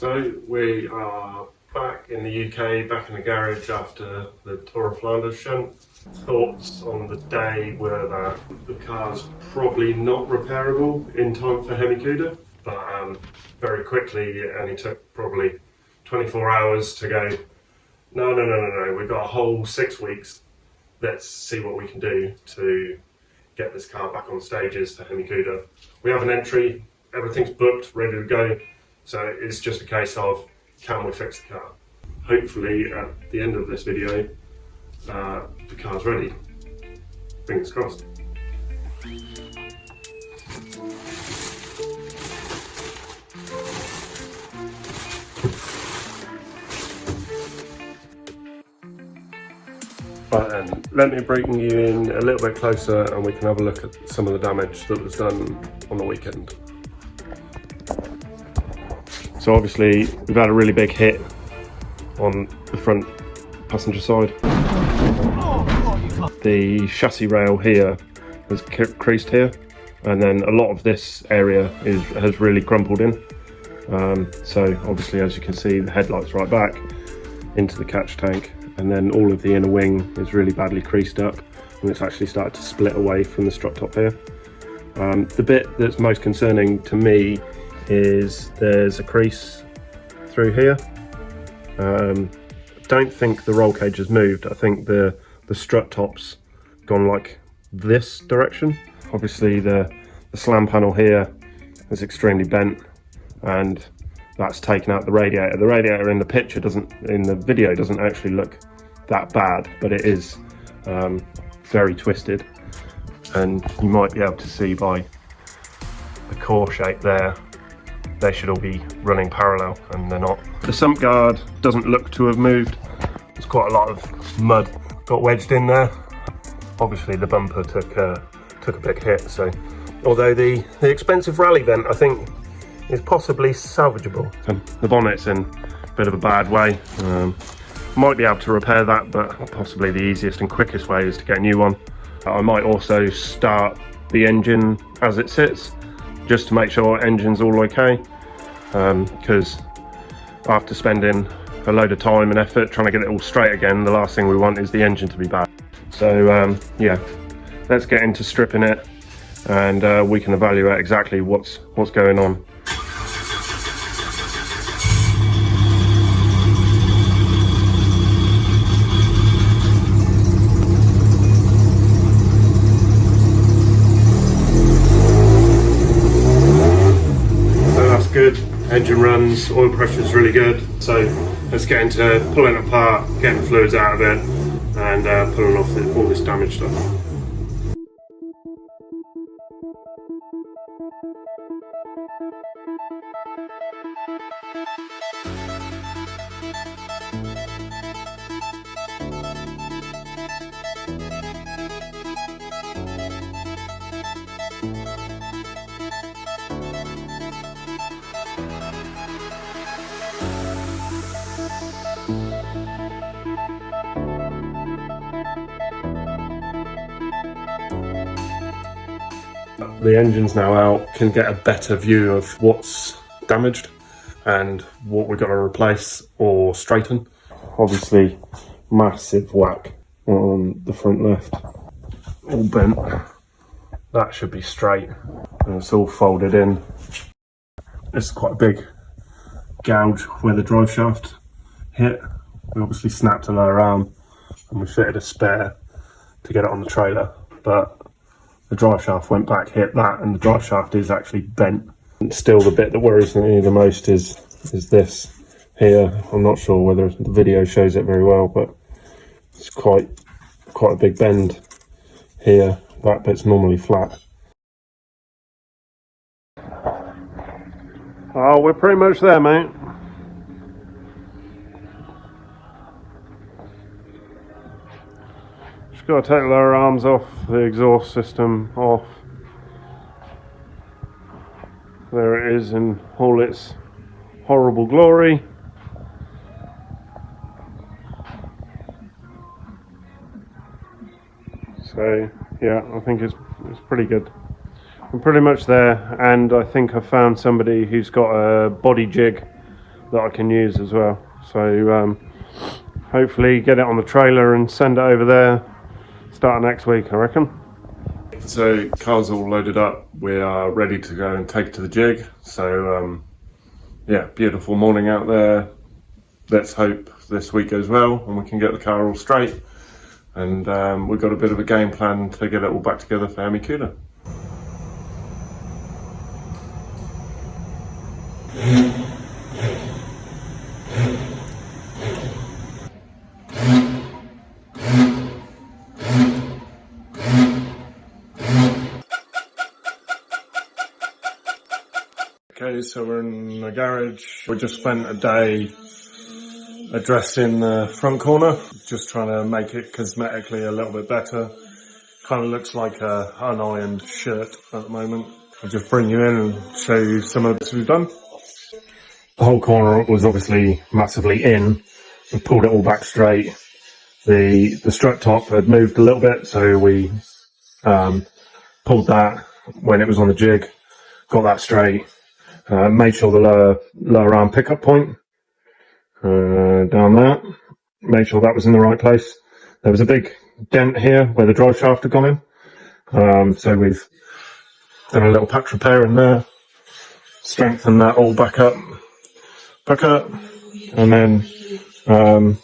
So we are back in the UK, back in the garage after the Tour of Flanders shunt. Thoughts on the day were that the car's probably not repairable in time for Hemicuda, but very quickly it only took probably 24 hours to go, no, we've got a whole 6 weeks, let's see what we can do to get this car back on stages for Hemicuda. We have an entry, everything's booked, ready to go. So it's just a case of, can we fix the car? Hopefully at the end of this video, the car's ready. Fingers crossed. Right then, let me bring you in a little bit closer and we can have a look at some of the damage that was done on the weekend. So obviously we've had a really big hit on the front passenger side. The chassis rail here has creased here, and then a lot of this area has really crumpled in. So obviously, as you can see, the headlight's right back into the catch tank, and then all of the inner wing is really badly creased up, and it's actually started to split away from the strut top here. The bit that's most concerning to me is there's a crease through here. Don't think the roll cage has moved. I think the strut top's gone like this direction. Obviously the slam panel here is extremely bent, and that's taken out the radiator. The radiator in the picture in the video doesn't actually look that bad, but it is very twisted, and you might be able to see by the core shape there, they should all be running parallel, and they're not. The sump guard doesn't look to have moved. There's quite a lot of mud got wedged in there. Obviously the bumper took a big hit, so although the expensive Rallye vent I think is possibly salvageable. The bonnet's in a bit of a bad way. Might be able to repair that, but possibly the easiest and quickest way is to get a new one. I might also start the engine as it sits, just to make sure engine's all okay, because after spending a load of time and effort trying to get it all straight again, the last thing we want is the engine to be bad. So yeah, let's get into stripping it, and we can evaluate exactly what's going on. Good, engine runs, oil pressure is really good, so let's get into pulling it apart, getting the fluids out of it, and pulling off all this damaged stuff. The engine's now out, can get a better view of what's damaged and what we've got to replace or straighten. Obviously, massive whack on the front left, all bent. That should be straight, and it's all folded in. This is quite a big gouge where the drive shaft hit. We obviously snapped a lower arm, and we fitted a spare to get it on the trailer, but the drive shaft went back, hit that, and the drive shaft is actually bent. And still, the bit that worries me the most is this here. I'm not sure whether the video shows it very well, but it's quite a big bend here. That bit's normally flat. Oh, we're pretty much there, mate. Just got to take the lower arms off, the exhaust system off. There it is in all its horrible glory. So yeah, I think it's pretty good. I'm pretty much there, and I think I found somebody who's got a body jig that I can use as well. So hopefully get it on the trailer and send it over there starting next week, I reckon. So car's all loaded up, we are ready to go and take it to the jig. So yeah, beautiful morning out there. Let's hope this week goes well and we can get the car all straight. And we've got a bit of a game plan to get it all back together for Hemicuda. Okay, so we're in the garage. We just spent a day addressing the front corner, just trying to make it cosmetically a little bit better. Kind of looks like a unironed shirt at the moment. I'll just bring you in and show you some of this we've done. The whole corner was obviously massively in. We pulled it all back straight. The strut top had moved a little bit, so we pulled that when it was on the jig, got that straight. Made sure the lower arm pickup point down that, made sure that was in the right place. There was a big dent here where the drive shaft had gone in, so we've done a little patch repair in there, strengthened that all back up, and then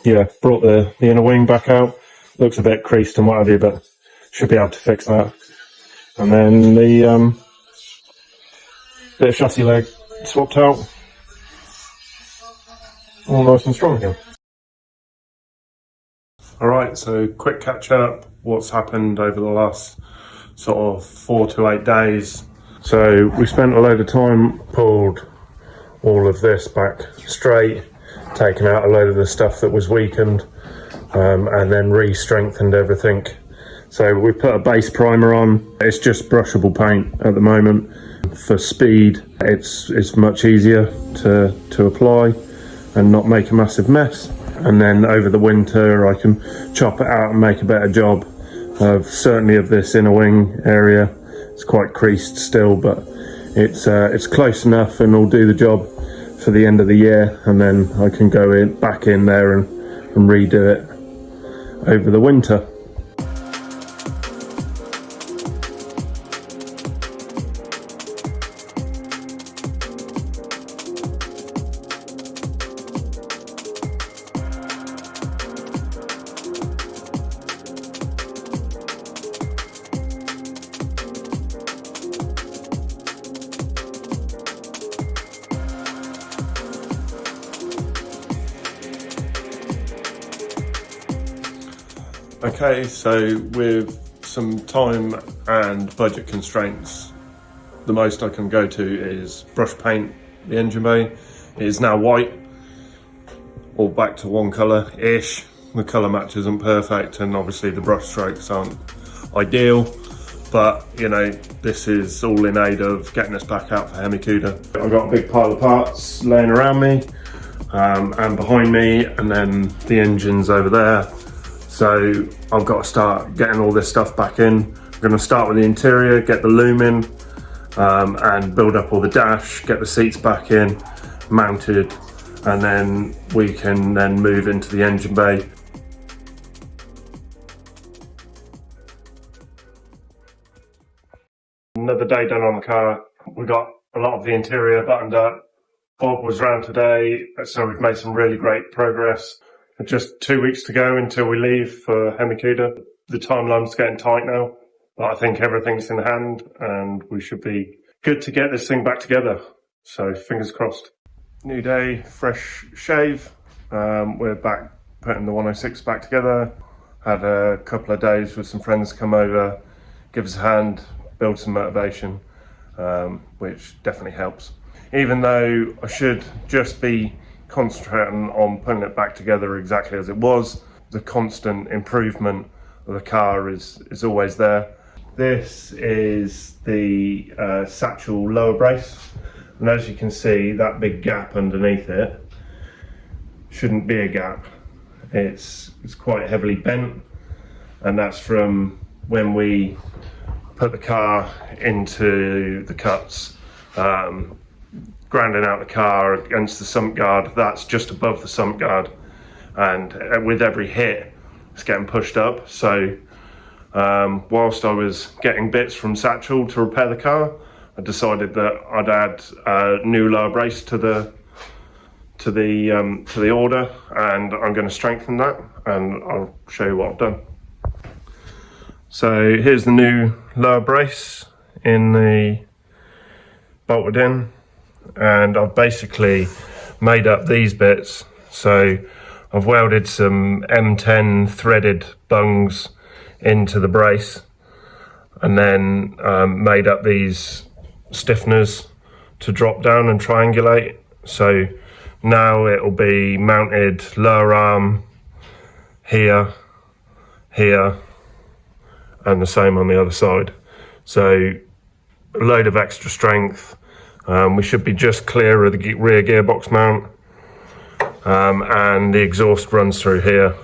yeah, brought the inner wing back out. Looks a bit creased and what have you, but should be able to fix that. And then the bit of chassis leg swapped out, all nice and strong again. Alright, so quick catch up, what's happened over the last sort of 4 to 8 days. So we spent a load of time, pulled all of this back straight, taken out a load of the stuff that was weakened, and then re-strengthened everything. So we put a base primer on. It's just brushable paint at the moment. For speed, it's much easier to apply and not make a massive mess. And then over the winter I can chop it out and make a better job of certainly of this inner wing area. It's quite creased still, but it's close enough and will do the job for the end of the year, and then I can go back in there and redo it over the winter. Okay, so with some time and budget constraints, the most I can go to is brush paint the engine bay. It is now white, all back to one colour-ish. The colour match isn't perfect, and obviously the brush strokes aren't ideal, but you know, this is all in aid of getting us back out for Hemicuda. I've got a big pile of parts laying around me and behind me, and then the engine's over there. So I've got to start getting all this stuff back in. I'm going to start with the interior, get the loom in, and build up all the dash, get the seats back in, mounted, and then we can then move into the engine bay. Another day done on the car. We got a lot of the interior buttoned up. Bob was around today, so we've made some really great progress. Just 2 weeks to go until we leave for Hemicuda. The timeline's getting tight now, but I think everything's in hand and we should be good to get this thing back together. So fingers crossed. New day, fresh shave. We're back putting the 106 back together. Had a couple of days with some friends come over, give us a hand, build some motivation, which definitely helps. Even though I should just be concentrating on putting it back together exactly as it was, the constant improvement of the car is always there. This is the satchel lower brace, and as you can see, that big gap underneath it shouldn't be a gap. It's quite heavily bent, and that's from when we put the car into the cuts. grounding out the car against the sump guard. That's just above the sump guard, and with every hit it's getting pushed up. So whilst I was getting bits from Satchel to repair the car, I decided that I'd add a new lower brace to the order, and I'm going to strengthen that, and I'll show you what I've done. So here's the new lower brace in the bolted in, and I've basically made up these bits. So I've welded some M10 threaded bungs into the brace, and then made up these stiffeners to drop down and triangulate. So now it'll be mounted lower arm here, here, and the same on the other side. So a load of extra strength. We should be just clear of the rear gearbox mount, and the exhaust runs through here,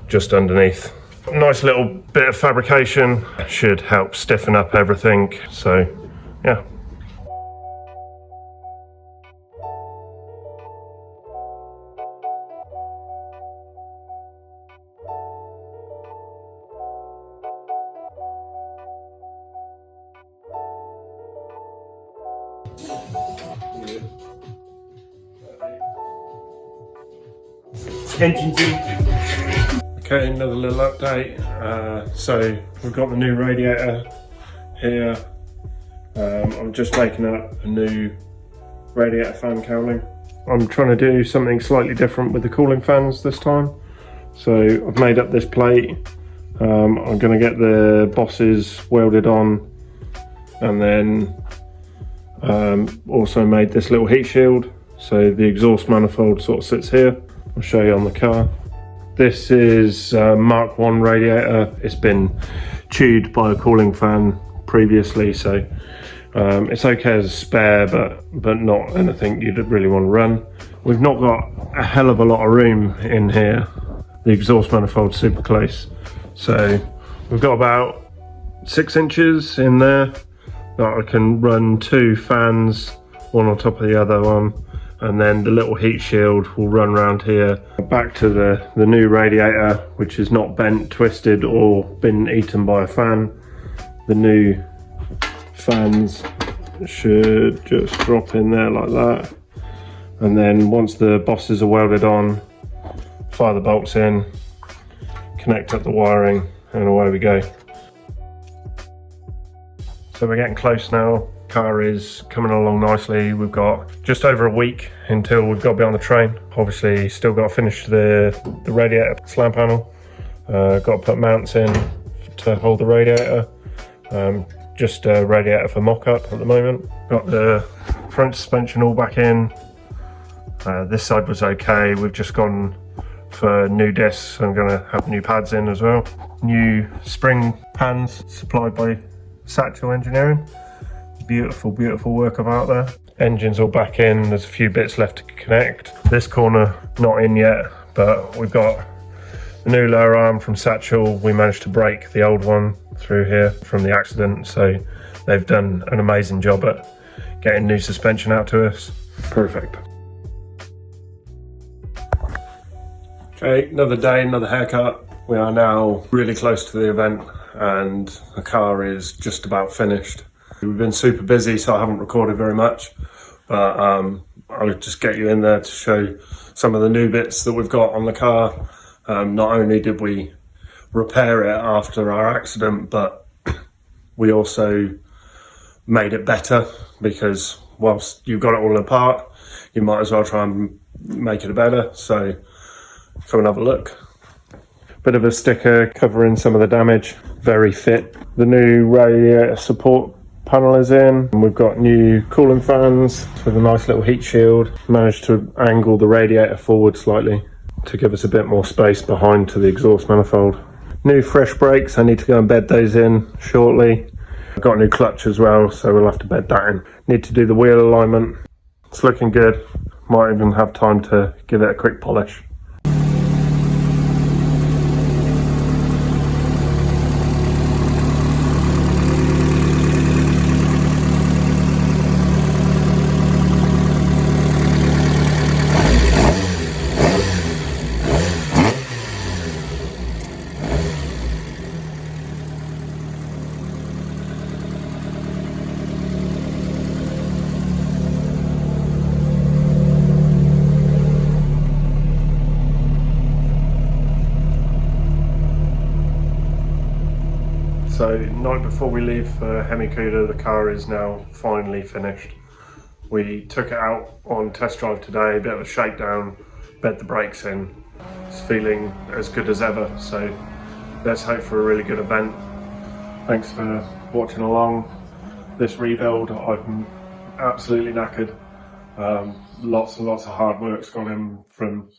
just underneath. Nice little bit of fabrication, should help stiffen up everything. So yeah. Okay, another little update. So we've got the new radiator here. I'm just making up a new radiator fan cowling. I'm trying to do something slightly different with the cooling fans this time. So I've made up this plate. I'm going to get the bosses welded on, and then also made this little heat shield. So the exhaust manifold sort of sits here. I'll show you on the car. This is Mark 1 radiator. It's been chewed by a cooling fan previously, so it's okay as a spare, but not anything you'd really want to run. We've not got a hell of a lot of room in here. The exhaust manifold's super close, so we've got about 6 inches in there that I can run 2 fans, one on top of the other one, and then the little heat shield will run around here. Back to the new radiator, which is not bent, twisted, or been eaten by a fan. The new fans should just drop in there like that, and then once the bosses are welded on, fire the bolts in, connect up the wiring, and away we go. So we're getting close now. Car is coming along nicely. We've got just over a week until we've got to be on the train. Obviously still got to finish the radiator slam panel. Got to put mounts in to hold the radiator. Just a radiator for mock-up at the moment. Got the front suspension all back in. This side was okay. We've just gone for new discs. I'm going to have new pads in as well. New spring pans supplied by Satchel Engineering. Beautiful, beautiful work of art there. Engine's all back in. There's a few bits left to connect. This corner not in yet, but we've got the new lower arm from Satchel. We managed to break the old one through here from the accident, so they've done an amazing job at getting new suspension out to us. Perfect. Okay, another day, another haircut. We are now really close to the event, and the car is just about finished. We've been super busy, so I haven't recorded very much, but I'll just get you in there to show some of the new bits that we've got on the car. Not only did we repair it after our accident, but we also made it better, because whilst you've got it all apart, you might as well try and make it better. So come and have a look. Bit of a sticker covering some of the damage, very fit. The new radiator support panel is in, and we've got new cooling fans with a nice little heat shield. Managed to angle the radiator forward slightly to give us a bit more space behind to the exhaust manifold. New fresh brakes, I need to go and bed those in shortly. I've got a new clutch as well, so we'll have to bed that in. Need to do the wheel alignment. It's looking good. Might even have time to give it a quick polish. So, night before we leave for Hemicuda, the car is now finally finished. We took it out on test drive today, a bit of a shakedown, bed the brakes in. It's feeling as good as ever, so let's hope for a really good event. Thanks for watching along this rebuild. I'm absolutely knackered. Lots and lots of hard work's gone in from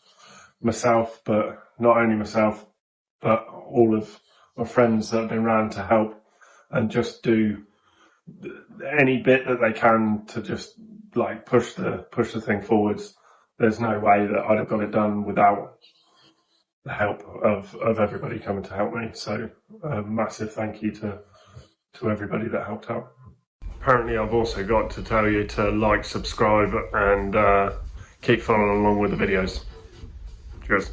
myself, but not only myself, but all of my friends that have been around to help and just do any bit that they can to just like push the thing forwards. There's no way that I'd have got it done without the help of everybody coming to help me. So a massive thank you to everybody that helped out. Apparently I've also got to tell you to like, subscribe and keep following along with the videos. Cheers.